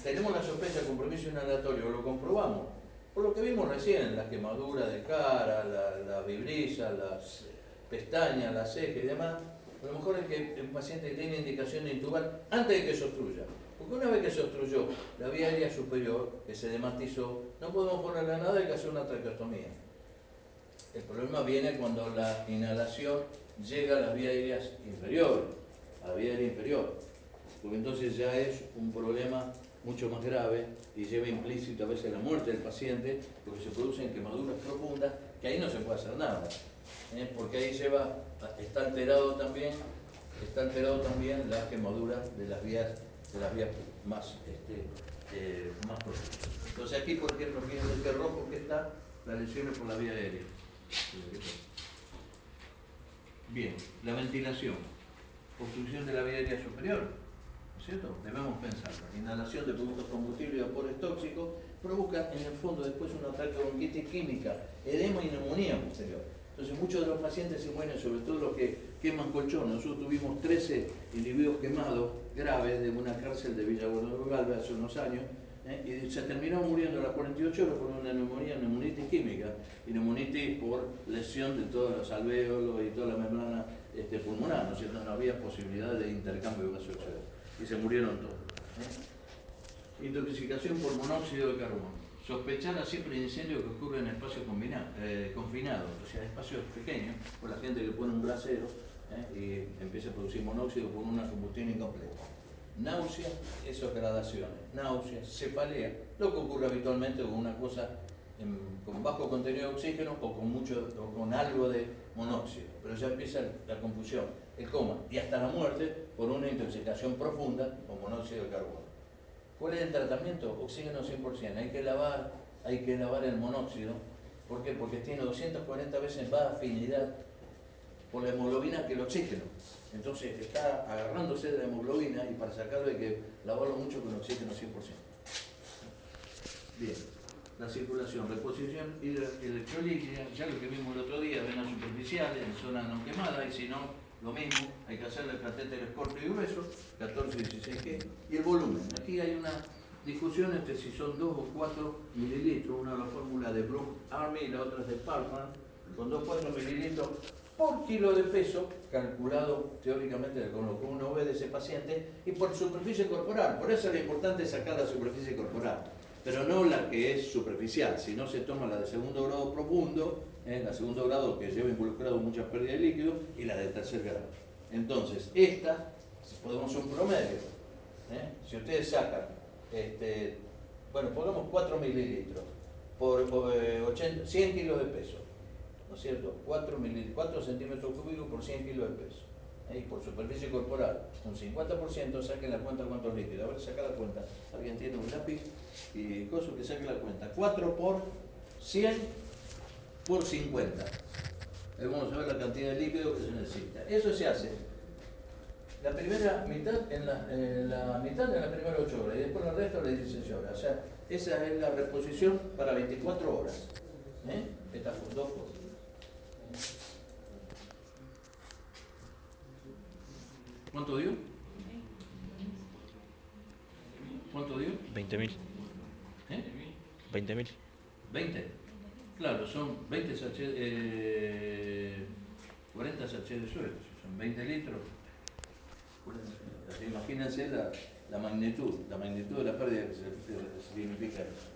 tenemos la sospecha de compromiso inhalatorio, lo comprobamos, por lo que vimos recién, la quemadura de cara, la vibrisa, las pestañas, las cejas y demás, a lo mejor es que un paciente tiene indicación de intubar antes de que se obstruya. Porque una vez que se obstruyó la vía aérea superior, que se dematizó, no podemos ponerle nada, hay que hacer una traqueostomía. El problema viene cuando la inhalación llega a las vías aéreas inferiores, a la vía aérea inferior, porque entonces ya es un problema mucho más grave y lleva implícito a veces la muerte del paciente, porque se producen quemaduras profundas, que ahí no se puede hacer nada, porque ahí está alterado también la quemadura de las vías más profundas. Entonces aquí, por ejemplo, fíjense qué rojo que está las lesiones por la vía aérea. Bien, la ventilación, obstrucción de la vía aérea superior, ¿no es cierto? Debemos pensarlo. Inhalación de productos combustibles y vapores tóxicos provoca en el fondo después un ataque de bronquitis química, edema y neumonía posterior. Entonces muchos de los pacientes se mueren, sobre todo los que queman colchones. Nosotros tuvimos 13 individuos quemados graves de una cárcel de Villa Guadalupe Galvez hace unos años, y se terminaron muriendo a las 48 horas por una neumonía, neumonitis química, y neumonitis por lesión de todos los alvéolos y toda la membrana pulmonar, ¿no es cierto? No había posibilidad de intercambio de gaseosos y se murieron todos. Intoxicación por monóxido de carbono. Sospechar siempre de incendio que ocurre en espacios confinados, o sea, espacios pequeños, por la gente que pone un brasero y empieza a producir monóxido por una combustión incompleta. Náusea, esas gradaciones, náuseas, cefalea, lo que ocurre habitualmente con una cosa con bajo contenido de oxígeno o con algo de monóxido, pero ya empieza la confusión, el coma y hasta la muerte por una intoxicación profunda con monóxido de carbono. ¿Cuál es el tratamiento? Oxígeno 100%, hay que lavar el monóxido. ¿Por qué? Porque tiene 240 veces más afinidad por la hemoglobina que el oxígeno. Entonces está agarrándose de la hemoglobina y para sacarlo hay que lavarlo mucho con oxígeno 100%. Bien, la circulación, reposición electrolítica, ya lo que vimos el otro día, venas superficiales en zona no quemada, y si no, lo mismo, hay que hacerle el catéter corto y grueso, 14 y 16G, y el volumen. Aquí hay una discusión entre si son 2 o 4 mililitros, una es la fórmula de Brook Army y la otra es de Parkman, con 2 o 4 mililitros por kilo de peso, calculado teóricamente con lo que uno ve de ese paciente, y por superficie corporal. Por eso es importante sacar la superficie corporal, pero no la que es superficial, sino se toma la de segundo grado profundo, la de segundo grado que lleva involucrado mucha pérdida de líquido, y la de tercer grado. Entonces, esta, si podemos hacer un promedio, si ustedes sacan, pongamos 4 mililitros por 100 kilos de peso, ¿no es cierto? 4 centímetros cúbicos por 100 kilos de peso. Y por superficie corporal, un 50%, saquen la cuenta cuántos líquidos. A ver, saca la cuenta. Alguien tiene un lápiz y cosas que saque la cuenta. 4 por 100 por 50. Ahí vamos a ver la cantidad de líquido que se necesita. Eso se hace la primera mitad en la mitad de las primeras 8 horas y después el resto de las 16 horas. O sea, esa es la reposición para 24 horas. Estas dos cosas. ¿Cuánto dio? ¿Cuánto dio? 20.000. 20.000. 20. Claro, son 20 sachets, 40 sachets de suero, son 20 litros. Así, imagínense la magnitud de la pérdida que significa eso.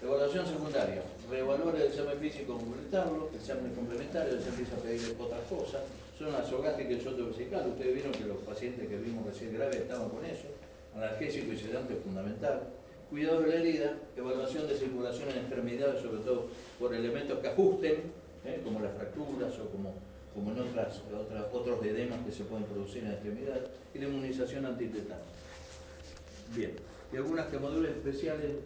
Evaluación secundaria. Reevaluar el examen físico, completarlo, exámenes complementarios, se empieza a pedir otras cosas. Son azogáticas y sotovesical. Ustedes vieron que los pacientes que vimos recién graves estaban con eso. Analgésico y sedante es fundamental. Cuidado de la herida, evaluación de circulación en extremidades, sobre todo por elementos que ajusten, como las fracturas o como en otros edemas que se pueden producir en extremidades, y la inmunización antitetano. Bien, y algunas quemaduras especiales,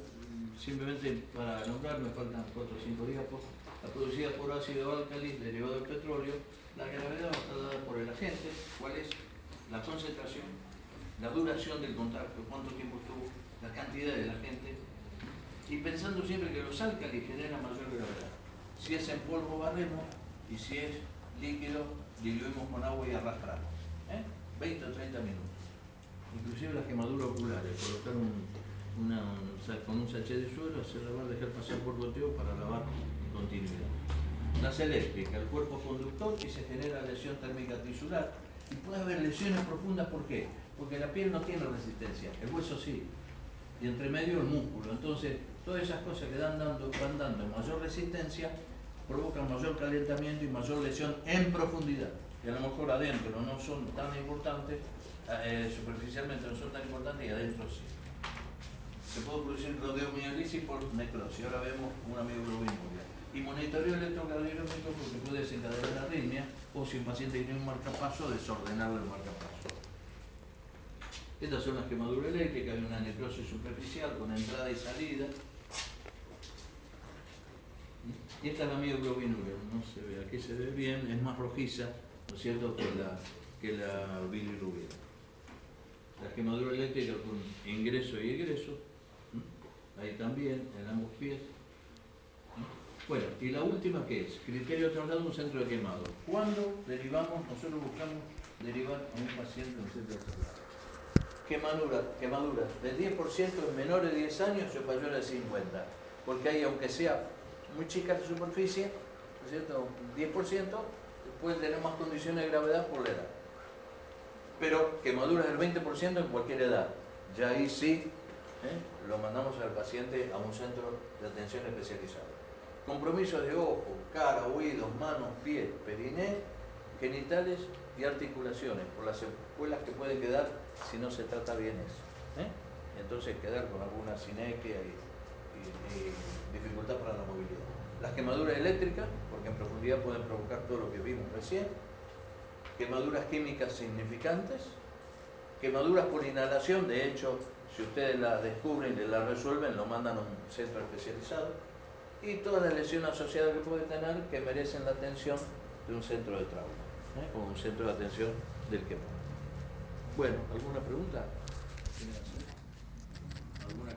simplemente para nombrar, me faltan 4 o 5 diapos, la producida por ácido álcali derivado del petróleo, la gravedad está dada por el agente, cuál es la concentración, la duración del contacto, cuánto tiempo estuvo, la cantidad del agente, y pensando siempre que los álcalis generan mayor gravedad. Si es en polvo barremos y si es líquido diluimos con agua y arrastramos. 20 o 30 minutos. Inclusive las quemaduras oculares, colocar con un sachet de suero, hacer lavar, dejar pasar por goteo para lavar en continuidad. Las eléctricas, el cuerpo conductor y se genera lesión térmica tisular. Y puede haber lesiones profundas, ¿por qué? Porque la piel no tiene resistencia, el hueso sí. Y entre medio el músculo. Entonces, todas esas cosas que van dando mayor resistencia provocan mayor calentamiento y mayor lesión en profundidad. Y a lo mejor adentro no son tan importantes, superficialmente no son tan importantes y adentro sí. Se puede producir cardiomiolisis por necrosis. Ahora vemos una mioglobinuria. Y monitoreo electrocardiográfico porque puede desencadenar arritmia o si un paciente tiene un marcapaso, desordenarle el marcapaso. Estas son las quemaduras eléctricas, hay una necrosis superficial con entrada y salida. Y esta es la mioglobinuria, no se ve, aquí se ve bien, es más rojiza, ¿no es cierto?, que la bilirrubina. La quemadura eléctrica con ingreso y egreso, ahí también, en ambos pies. Bueno, y la última, ¿qué es? Criterio de traslado a un centro de quemado. ¿Cuándo derivamos? Nosotros buscamos derivar a un paciente a un centro de traslado. Quemaduras del 10% en menores de 10 años o mayores de 50. Porque ahí, aunque sea muy chica la superficie, ¿no es cierto?, 10%, puede tener más condiciones de gravedad por la edad. Pero quemaduras del 20% en cualquier edad. Ya ahí sí, lo mandamos al paciente a un centro de atención especializado. Compromisos de ojo, cara, oídos, manos, pies, periné, genitales y articulaciones, por las secuelas que pueden quedar si no se trata bien eso. Entonces quedar con alguna sinequia y dificultad para la movilidad. Las quemaduras eléctricas, porque en profundidad pueden provocar todo lo que vimos recién. Quemaduras químicas significantes. Quemaduras por inhalación, de hecho, si ustedes la descubren y la resuelven, lo mandan a un centro especializado. Y todas las lesiones asociadas que puede tener que merecen la atención de un centro de trauma, o un centro de atención del quemado. Bueno, ¿alguna pregunta? ¿Alguna